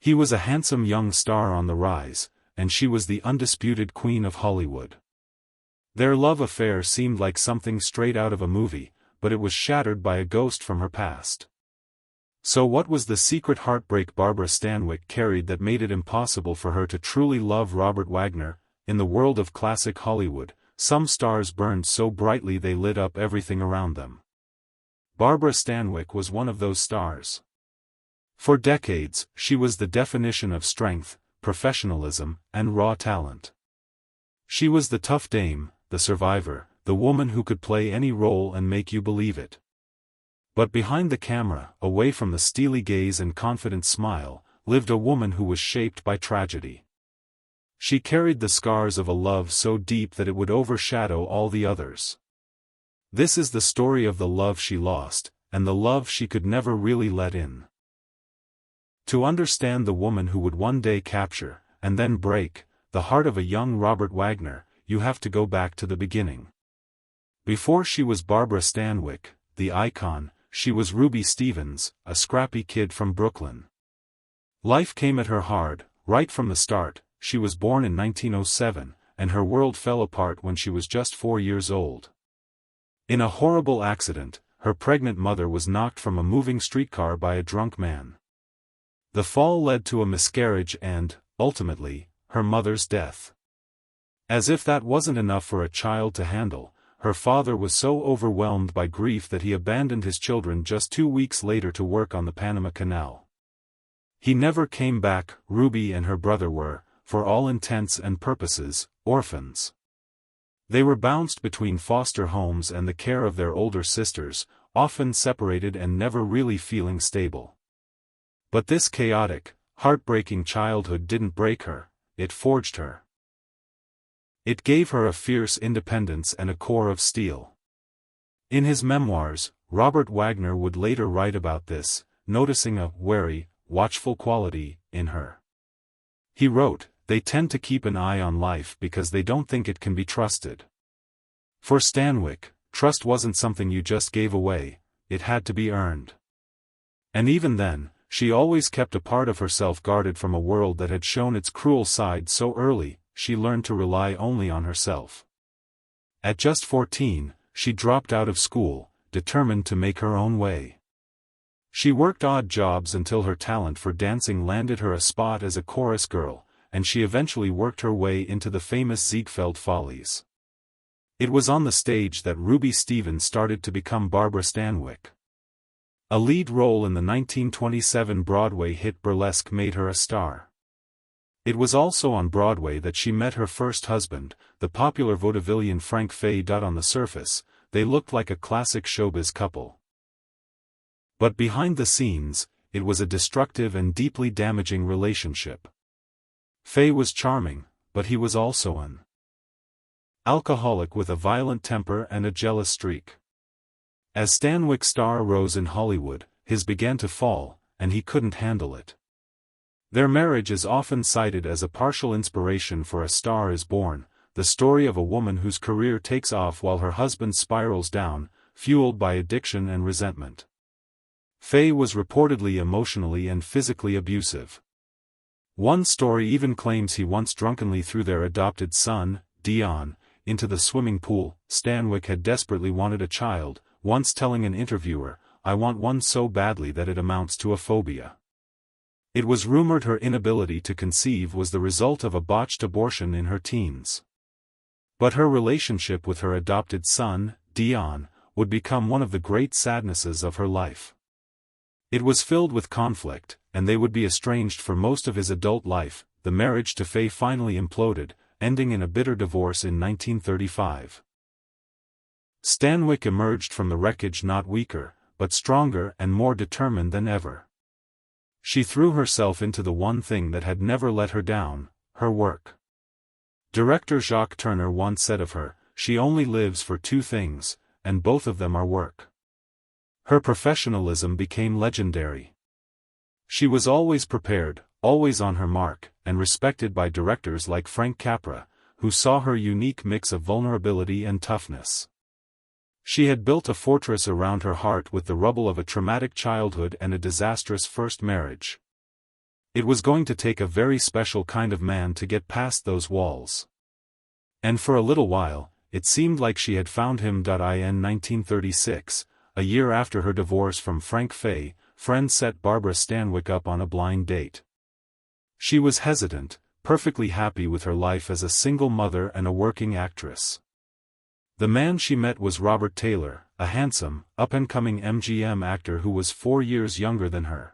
He was a handsome young star on the rise, and she was the undisputed queen of Hollywood. Their love affair seemed like something straight out of a movie, but it was shattered by a ghost from her past. So what was the secret heartbreak Barbara Stanwyck carried that made it impossible for her to truly love Robert Wagner? In the world of classic Hollywood, some stars burned so brightly they lit up everything around them. Barbara Stanwyck was one of those stars. For decades, she was the definition of strength, professionalism, and raw talent. She was the tough dame, the survivor, the woman who could play any role and make you believe it. But behind the camera, away from the steely gaze and confident smile, lived a woman who was shaped by tragedy. She carried the scars of a love so deep that it would overshadow all the others. This is the story of the love she lost, and the love she could never really let in. To understand the woman who would one day capture, and then break, the heart of a young Robert Wagner, you have to go back to the beginning. Before she was Barbara Stanwyck, the icon, she was Ruby Stevens, a scrappy kid from Brooklyn. Life came at her hard, right from the start. She was born in 1907, and her world fell apart when she was just 4 years old. In a horrible accident, her pregnant mother was knocked from a moving streetcar by a drunk man. The fall led to a miscarriage and, ultimately, her mother's death. As if that wasn't enough for a child to handle, her father was so overwhelmed by grief that he abandoned his children just 2 weeks later to work on the Panama Canal. He never came back. Ruby and her brother were, for all intents and purposes, orphans. They were bounced between foster homes and the care of their older sisters, often separated and never really feeling stable. But this chaotic, heartbreaking childhood didn't break her, it forged her. It gave her a fierce independence and a core of steel. In his memoirs, Robert Wagner would later write about this, noticing a wary, watchful quality in her. He wrote, "They tend to keep an eye on life because they don't think it can be trusted." For Stanwyck, trust wasn't something you just gave away, it had to be earned. And even then, she always kept a part of herself guarded from a world that had shown its cruel side so early. She learned to rely only on herself. At just 14, she dropped out of school, determined to make her own way. She worked odd jobs until her talent for dancing landed her a spot as a chorus girl, and she eventually worked her way into the famous Ziegfeld Follies. It was on the stage that Ruby Stevens started to become Barbara Stanwyck. A lead role in the 1927 Broadway hit Burlesque made her a star. It was also on Broadway that she met her first husband, the popular vaudevillian Frank Fay. On the surface, they looked like a classic showbiz couple. But behind the scenes, it was a destructive and deeply damaging relationship. Fay was charming, but he was also an alcoholic with a violent temper and a jealous streak. As Stanwyck's star rose in Hollywood, his began to fall, and he couldn't handle it. Their marriage is often cited as a partial inspiration for A Star is Born, the story of a woman whose career takes off while her husband spirals down, fueled by addiction and resentment. Fay was reportedly emotionally and physically abusive. One story even claims he once drunkenly threw their adopted son, Dion, into the swimming pool. Stanwyck had desperately wanted a child, once telling an interviewer, "I want one so badly that it amounts to a phobia." It was rumored her inability to conceive was the result of a botched abortion in her teens. But her relationship with her adopted son, Dion, would become one of the great sadnesses of her life. It was filled with conflict, and they would be estranged for most of his adult life. The marriage to Fay finally imploded, ending in a bitter divorce in 1935. Stanwyck emerged from the wreckage not weaker, but stronger and more determined than ever. She threw herself into the one thing that had never let her down, her work. Director Jacques Tourneur once said of her, "She only lives for two things, and both of them are work." Her professionalism became legendary. She was always prepared, always on her mark, and respected by directors like Frank Capra, who saw her unique mix of vulnerability and toughness. She had built a fortress around her heart with the rubble of a traumatic childhood and a disastrous first marriage. It was going to take a very special kind of man to get past those walls. And for a little while, it seemed like she had found him. In 1936, a year after her divorce from Frank Fay, friends set Barbara Stanwyck up on a blind date. She was hesitant, perfectly happy with her life as a single mother and a working actress. The man she met was Robert Taylor, a handsome, up-and-coming MGM actor who was 4 years younger than her.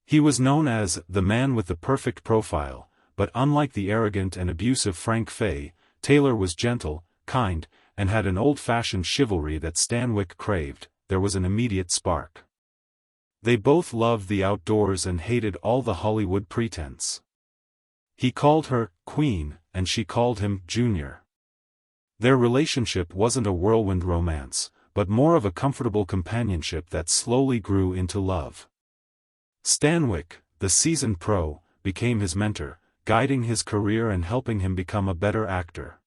He was known as the man with the perfect profile, but unlike the arrogant and abusive Frank Fay, Taylor was gentle, kind, and had an old-fashioned chivalry that Stanwyck craved. There was an immediate spark. They both loved the outdoors and hated all the Hollywood pretense. He called her Queen, and she called him Junior. Their relationship wasn't a whirlwind romance, but more of a comfortable companionship that slowly grew into love. Stanwyck, the seasoned pro, became his mentor, guiding his career and helping him become a better actor.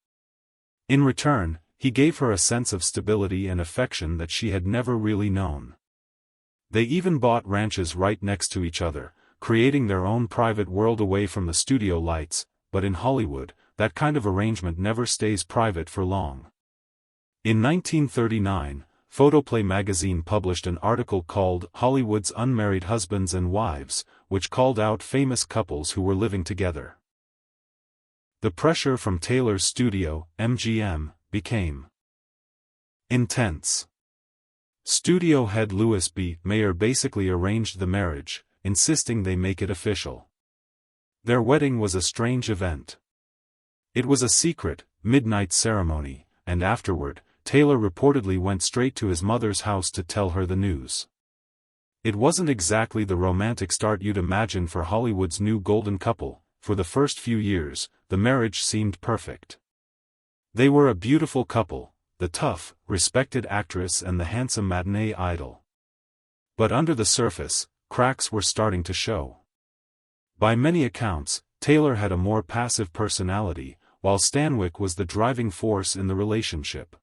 In return, he gave her a sense of stability and affection that she had never really known. They even bought ranches right next to each other, creating their own private world away from the studio lights, but in Hollywood, that kind of arrangement never stays private for long. In 1939, Photoplay magazine published an article called Hollywood's Unmarried Husbands and Wives, which called out famous couples who were living together. The pressure from Taylor's studio, MGM, became intense. Studio head Louis B. Mayer basically arranged the marriage, insisting they make it official. Their wedding was a strange event. It was a secret, midnight ceremony, and afterward, Taylor reportedly went straight to his mother's house to tell her the news. It wasn't exactly the romantic start you'd imagine for Hollywood's new golden couple. For the first few years, the marriage seemed perfect. They were a beautiful couple, the tough, respected actress and the handsome matinee idol. But under the surface, cracks were starting to show. By many accounts, Taylor had a more passive personality, while Stanwyck was the driving force in the relationship.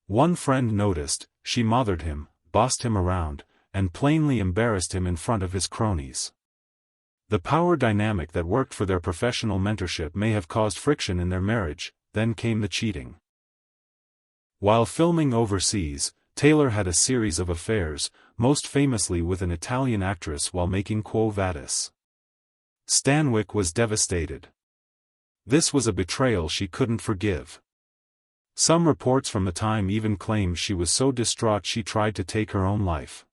One friend noticed, she mothered him, bossed him around, and plainly embarrassed him in front of his cronies. The power dynamic that worked for their professional mentorship may have caused friction in their marriage. Then came the cheating. While filming overseas, Taylor had a series of affairs, most famously with an Italian actress while making Quo Vadis. Stanwyck was devastated. This was a betrayal she couldn't forgive. Some reports from the time even claimed she was so distraught she tried to take her own life.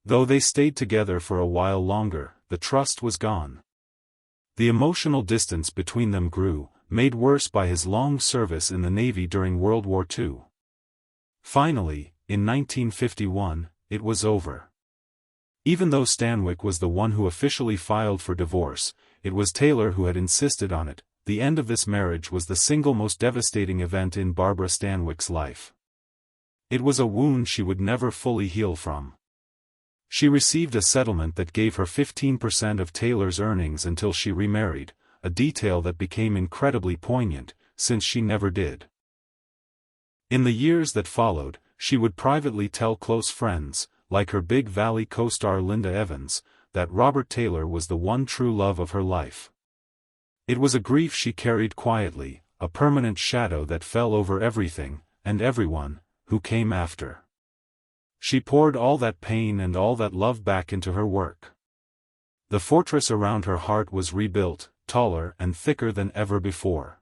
Though they stayed together for a while longer, the trust was gone. The emotional distance between them grew, made worse by his long service in the Navy during World War II. Finally, in 1951, it was over. Even though Stanwyck was the one who officially filed for divorce, it was Taylor who had insisted on it. The end of this marriage was the single most devastating event in Barbara Stanwyck's life. It was a wound she would never fully heal from. She received a settlement that gave her 15% of Taylor's earnings until she remarried, a detail that became incredibly poignant, since she never did. In the years that followed, she would privately tell close friends, like her Big Valley co-star Linda Evans, that Robert Taylor was the one true love of her life. It was a grief she carried quietly, a permanent shadow that fell over everything, and everyone, who came after. She poured all that pain and all that love back into her work. The fortress around her heart was rebuilt, taller and thicker than ever before.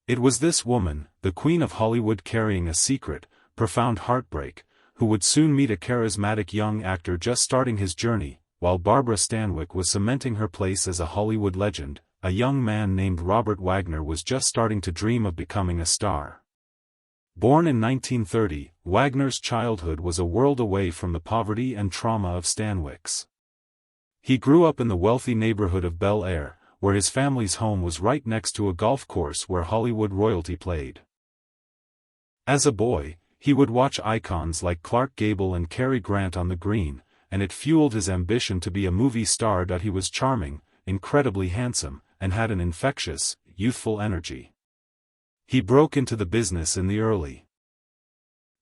It was this woman, the Queen of Hollywood, carrying a secret, profound heartbreak, who would soon meet a charismatic young actor just starting his journey, while Barbara Stanwyck was cementing her place as a Hollywood legend. A young man named Robert Wagner was just starting to dream of becoming a star. Born in 1930, Wagner's childhood was a world away from the poverty and trauma of Stanwyck's. He grew up in the wealthy neighborhood of Bel Air, where his family's home was right next to a golf course where Hollywood royalty played. As a boy, he would watch icons like Clark Gable and Cary Grant on the green, and it fueled his ambition to be a movie star. He was charming, incredibly handsome, and had an infectious, youthful energy. He broke into the business in the early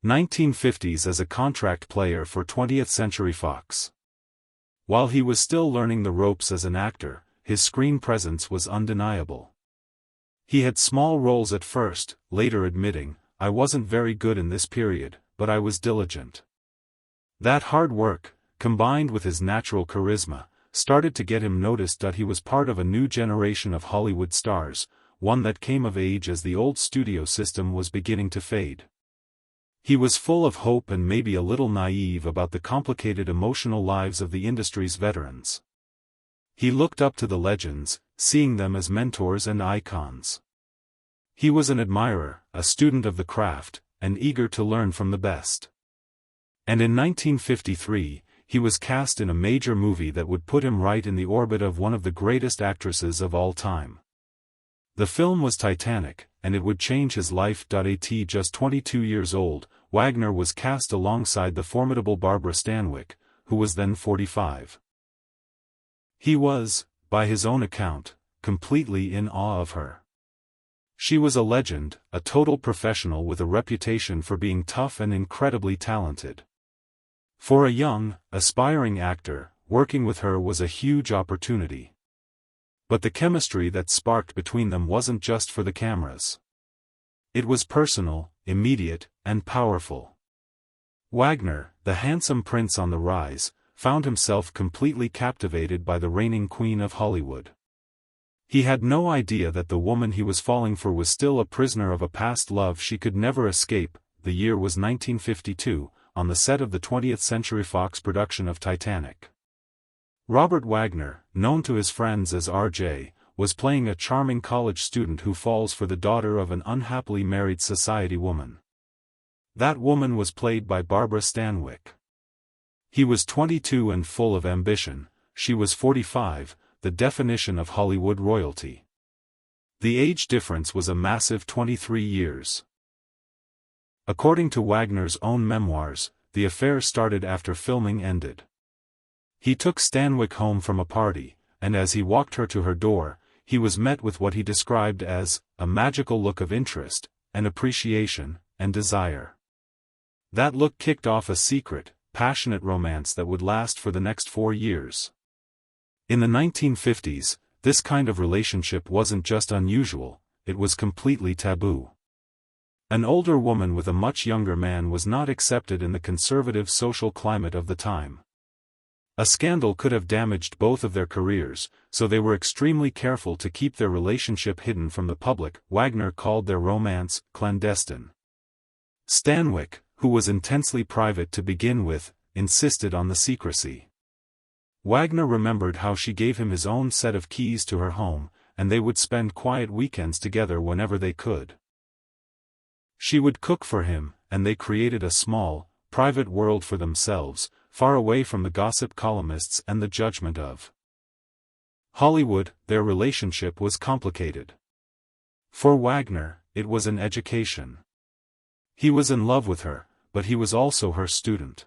1950s as a contract player for 20th Century Fox. While he was still learning the ropes as an actor, his screen presence was undeniable. He had small roles at first, later admitting, "I wasn't very good in this period, but I was diligent." That hard work, combined with his natural charisma, started to get him noticed that he was part of a new generation of Hollywood stars, one that came of age as the old studio system was beginning to fade. He was full of hope and maybe a little naive about the complicated emotional lives of the industry's veterans. He looked up to the legends, seeing them as mentors and icons. He was an admirer, a student of the craft, and eager to learn from the best. And in 1953, he was cast in a major movie that would put him right in the orbit of one of the greatest actresses of all time. The film was Titanic, and it would change his life. At just 22 years old, Wagner was cast alongside the formidable Barbara Stanwyck, who was then 45. He was, by his own account, completely in awe of her. She was a legend, a total professional with a reputation for being tough and incredibly talented. For a young, aspiring actor, working with her was a huge opportunity. But the chemistry that sparked between them wasn't just for the cameras. It was personal, immediate, and powerful. Wagner, the handsome prince on the rise, found himself completely captivated by the reigning queen of Hollywood. He had no idea that the woman he was falling for was still a prisoner of a past love she could never escape. The year was 1952, on the set of the 20th Century Fox production of Titanic. Robert Wagner, known to his friends as R.J., was playing a charming college student who falls for the daughter of an unhappily married society woman. That woman was played by Barbara Stanwyck. He was 22 and full of ambition, she was 45, the definition of Hollywood royalty. The age difference was a massive 23 years. According to Wagner's own memoirs, the affair started after filming ended. He took Stanwyck home from a party, and as he walked her to her door, he was met with what he described as a magical look of interest, and appreciation, and desire. That look kicked off a secret, passionate romance that would last for the next 4 years. In the 1950s, this kind of relationship wasn't just unusual, it was completely taboo. An older woman with a much younger man was not accepted in the conservative social climate of the time. A scandal could have damaged both of their careers, so they were extremely careful to keep their relationship hidden from the public. Wagner called their romance clandestine. Stanwyck, who was intensely private to begin with, insisted on the secrecy. Wagner remembered how she gave him his own set of keys to her home, and they would spend quiet weekends together whenever they could. She would cook for him, and they created a small, private world for themselves, far away from the gossip columnists and the judgment of Hollywood. Their relationship was complicated. For Wagner, it was an education. He was in love with her, but he was also her student.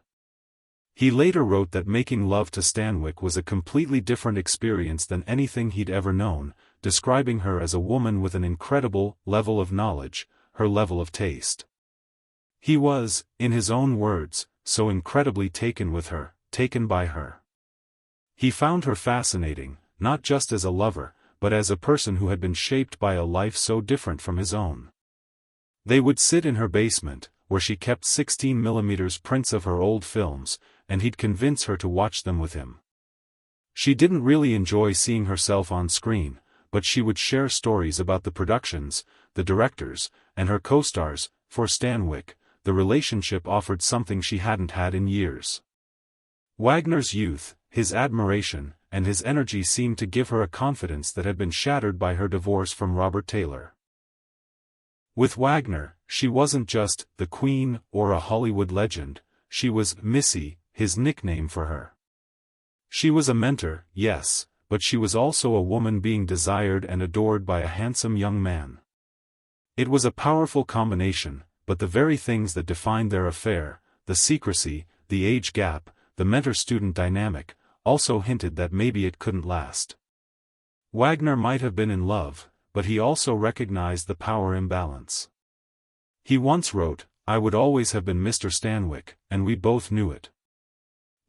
He later wrote that making love to Stanwyck was a completely different experience than anything he'd ever known, describing her as a woman with an incredible level of knowledge, her level of taste. He was, in his own words, so incredibly taken with her, taken by her. He found her fascinating, not just as a lover, but as a person who had been shaped by a life so different from his own. They would sit in her basement, where she kept 16mm prints of her old films, and he'd convince her to watch them with him. She didn't really enjoy seeing herself on screen, but she would share stories about the productions, the directors, and her co-stars. For Stanwyck, the relationship offered something she hadn't had in years. Wagner's youth, his admiration, and his energy seemed to give her a confidence that had been shattered by her divorce from Robert Taylor. With Wagner, she wasn't just the queen or a Hollywood legend, she was Missy, his nickname for her. She was a mentor, yes, but she was also a woman being desired and adored by a handsome young man. It was a powerful combination, but the very things that defined their affair, the secrecy, the age gap, the mentor-student dynamic, also hinted that maybe it couldn't last. Wagner might have been in love, but he also recognized the power imbalance. He once wrote, "I would always have been Mr. Stanwyck, and we both knew it."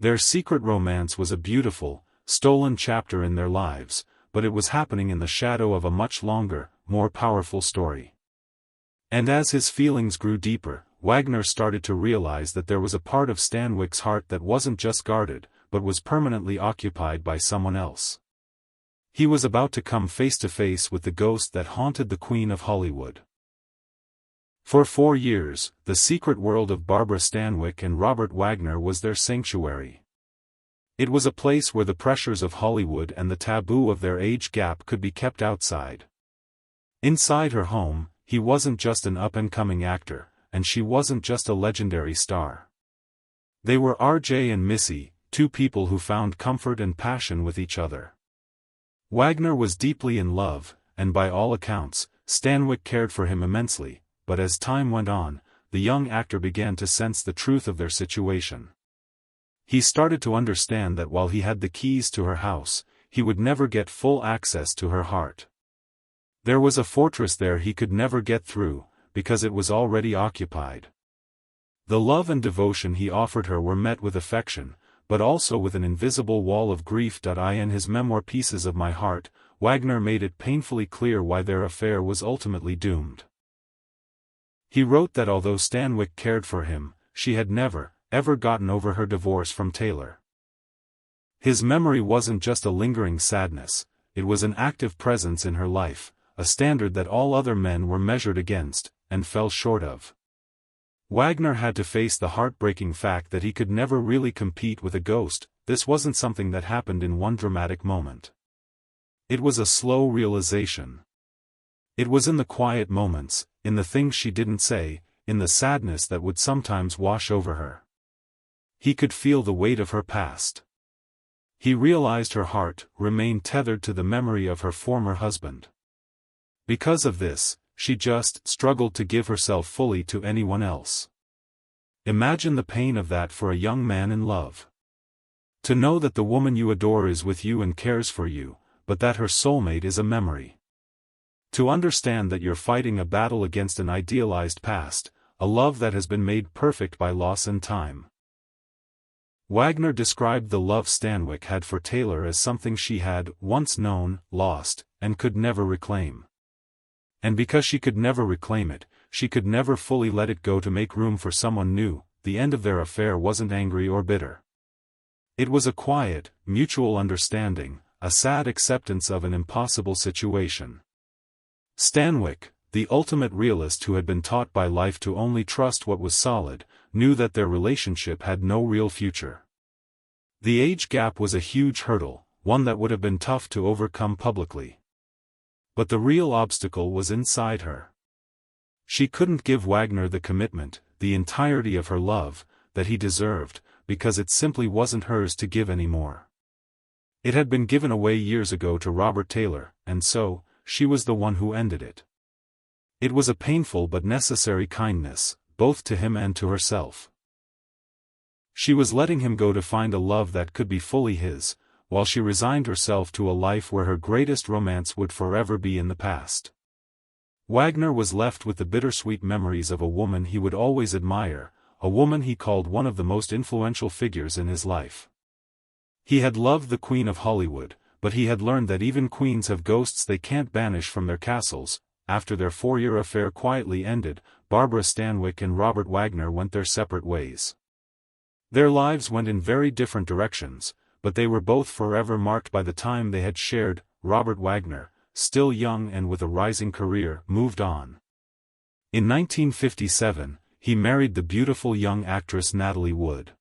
Their secret romance was a beautiful, stolen chapter in their lives, but it was happening in the shadow of a much longer, more powerful story. And as his feelings grew deeper, Wagner started to realize that there was a part of Stanwyck's heart that wasn't just guarded, but was permanently occupied by someone else. He was about to come face to face with the ghost that haunted the Queen of Hollywood. For 4 years, the secret world of Barbara Stanwyck and Robert Wagner was their sanctuary. It was a place where the pressures of Hollywood and the taboo of their age gap could be kept outside. Inside her home, he wasn't just an up-and-coming actor, and she wasn't just a legendary star. They were RJ and Missy, two people who found comfort and passion with each other. Wagner was deeply in love, and by all accounts, Stanwyck cared for him immensely, but as time went on, the young actor began to sense the truth of their situation. He started to understand that while he had the keys to her house, he would never get full access to her heart. There was a fortress there he could never get through, because it was already occupied. The love and devotion he offered her were met with affection, but also with an invisible wall of grief. In his memoir Pieces of My Heart, Wagner made it painfully clear why their affair was ultimately doomed. He wrote that although Stanwyck cared for him, she had never, ever gotten over her divorce from Taylor. His memory wasn't just a lingering sadness, it was an active presence in her life, a standard that all other men were measured against, and fell short of. Wagner had to face the heartbreaking fact that he could never really compete with a ghost. This wasn't something that happened in one dramatic moment. It was a slow realization. It was in the quiet moments, in the things she didn't say, in the sadness that would sometimes wash over her. He could feel the weight of her past. He realized her heart remained tethered to the memory of her former husband. Because of this, she just struggled to give herself fully to anyone else. Imagine the pain of that for a young man in love. To know that the woman you adore is with you and cares for you, but that her soulmate is a memory. To understand that you're fighting a battle against an idealized past, a love that has been made perfect by loss and time. Wagner described the love Stanwyck had for Taylor as something she had once known, lost, and could never reclaim. And because she could never reclaim it, she could never fully let it go to make room for someone new. The end of their affair wasn't angry or bitter. It was a quiet, mutual understanding, a sad acceptance of an impossible situation. Stanwyck, the ultimate realist who had been taught by life to only trust what was solid, knew that their relationship had no real future. The age gap was a huge hurdle, one that would have been tough to overcome publicly. But the real obstacle was inside her. She couldn't give Wagner the commitment, the entirety of her love, that he deserved, because it simply wasn't hers to give anymore. It had been given away years ago to Robert Taylor, and so, she was the one who ended it. It was a painful but necessary kindness, both to him and to herself. She was letting him go to find a love that could be fully his, while she resigned herself to a life where her greatest romance would forever be in the past. Wagner was left with the bittersweet memories of a woman he would always admire, a woman he called one of the most influential figures in his life. He had loved the Queen of Hollywood, but he had learned that even queens have ghosts they can't banish from their castles. After their 4-year affair quietly ended, Barbara Stanwyck and Robert Wagner went their separate ways. Their lives went in very different directions, but they were both forever marked by the time they had shared. Robert Wagner, still young and with a rising career, moved on. In 1957, he married the beautiful young actress Natalie Wood.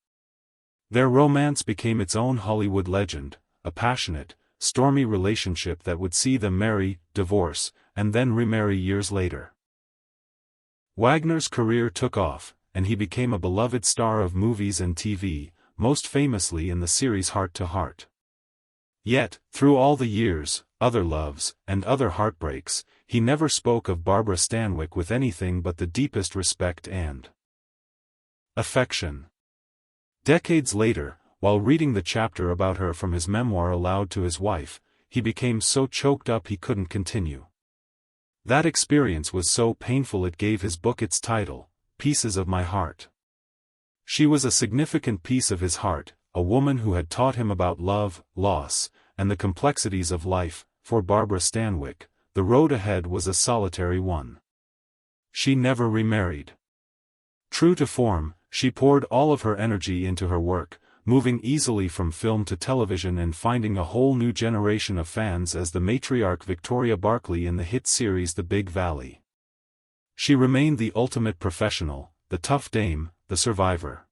Their romance became its own Hollywood legend, a passionate, stormy relationship that would see them marry, divorce, and then remarry years later. Wagner's career took off, and he became a beloved star of movies and TV, most famously in the series Heart to Heart. Yet, through all the years, other loves, and other heartbreaks, he never spoke of Barbara Stanwyck with anything but the deepest respect and affection. Decades later, while reading the chapter about her from his memoir aloud to his wife, he became so choked up he couldn't continue. That experience was so painful it gave his book its title, Pieces of My Heart. She was a significant piece of his heart, a woman who had taught him about love, loss, and the complexities of life. For Barbara Stanwyck, the road ahead was a solitary one. She never remarried. True to form, she poured all of her energy into her work, moving easily from film to television and finding a whole new generation of fans as the matriarch Victoria Barkley in the hit series The Big Valley. She remained the ultimate professional, the tough dame, the survivor.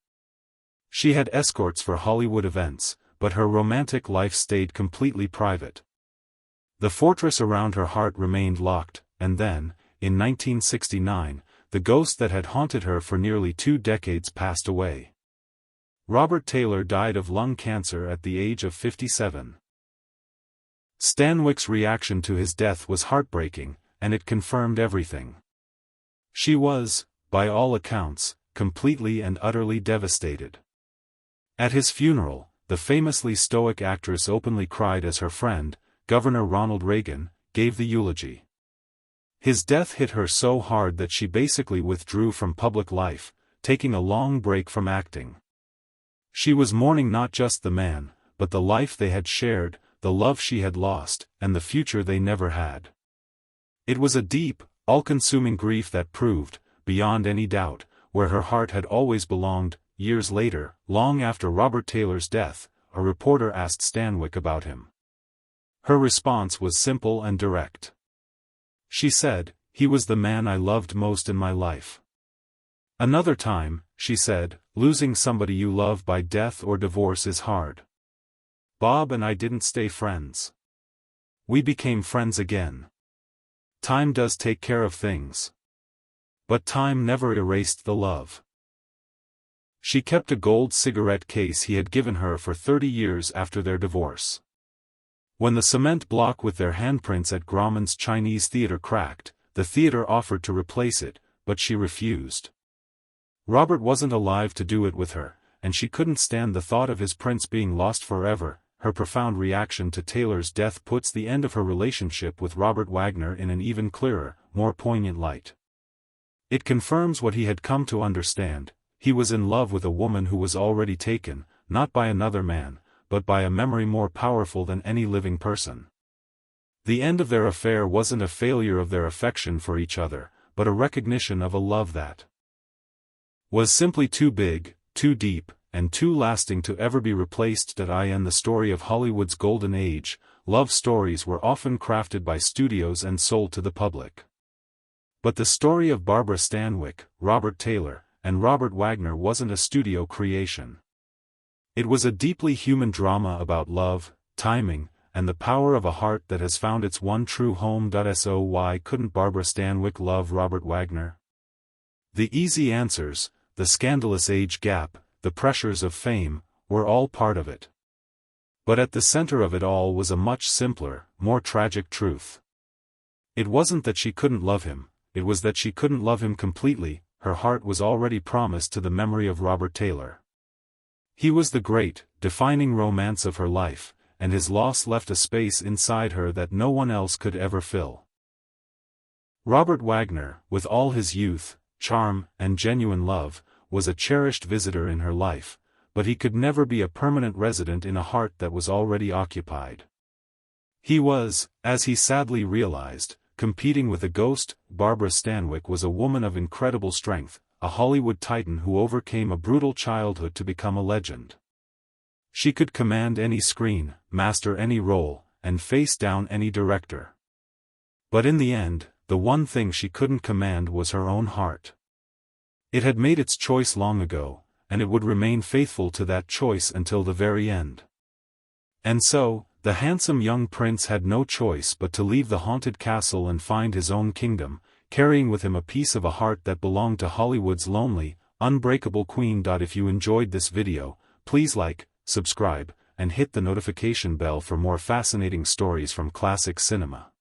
She had escorts for Hollywood events, but her romantic life stayed completely private. The fortress around her heart remained locked, and then, in 1969, the ghost that had haunted her for nearly 2 decades passed away. Robert Taylor died of lung cancer at the age of 57. Stanwyck's reaction to his death was heartbreaking, and it confirmed everything. She was, by all accounts, completely and utterly devastated. At his funeral, the famously stoic actress openly cried as her friend, Governor Ronald Reagan, gave the eulogy. His death hit her so hard that she basically withdrew from public life, taking a long break from acting. She was mourning not just the man, but the life they had shared, the love she had lost, and the future they never had. It was a deep, all-consuming grief that proved, beyond any doubt, where her heart had always belonged. Years later, long after Robert Taylor's death, a reporter asked Stanwyck about him. Her response was simple and direct. She said, "He was the man I loved most in my life." Another time, she said, "Losing somebody you love by death or divorce is hard. Bob and I didn't stay friends. We became friends again. Time does take care of things. But time never erased the love." She kept a gold cigarette case he had given her for 30 years after their divorce. When the cement block with their handprints at Grauman's Chinese theater cracked, the theater offered to replace it, but she refused. Robert wasn't alive to do it with her, and she couldn't stand the thought of his prints being lost forever. Her profound reaction to Taylor's death puts the end of her relationship with Robert Wagner in an even clearer, more poignant light. It confirms what he had come to understand: he was in love with a woman who was already taken, not by another man, but by a memory more powerful than any living person. The end of their affair wasn't a failure of their affection for each other, but a recognition of a love that was simply too big, too deep, and too lasting to ever be replaced. In the story of Hollywood's golden age, love stories were often crafted by studios and sold to the public. But the story of Barbara Stanwyck, Robert Taylor, and Robert Wagner wasn't a studio creation. It was a deeply human drama about love, timing, and the power of a heart that has found its one true home. So why couldn't Barbara Stanwyck love Robert Wagner? The easy answers, the scandalous age gap, the pressures of fame, were all part of it. But at the center of it all was a much simpler, more tragic truth. It wasn't that she couldn't love him, it was that she couldn't love him completely. Her heart was already promised to the memory of Robert Taylor. He was the great, defining romance of her life, and his loss left a space inside her that no one else could ever fill. Robert Wagner, with all his youth, charm, and genuine love, was a cherished visitor in her life, but he could never be a permanent resident in a heart that was already occupied. He was, as he sadly realized, competing with a ghost. Barbara Stanwyck was a woman of incredible strength, a Hollywood titan who overcame a brutal childhood to become a legend. She could command any screen, master any role, and face down any director. But in the end, the one thing she couldn't command was her own heart. It had made its choice long ago, and it would remain faithful to that choice until the very end. And so, the handsome young prince had no choice but to leave the haunted castle and find his own kingdom, carrying with him a piece of a heart that belonged to Hollywood's lonely, unbreakable queen. If you enjoyed this video, please like, subscribe, and hit the notification bell for more fascinating stories from classic cinema.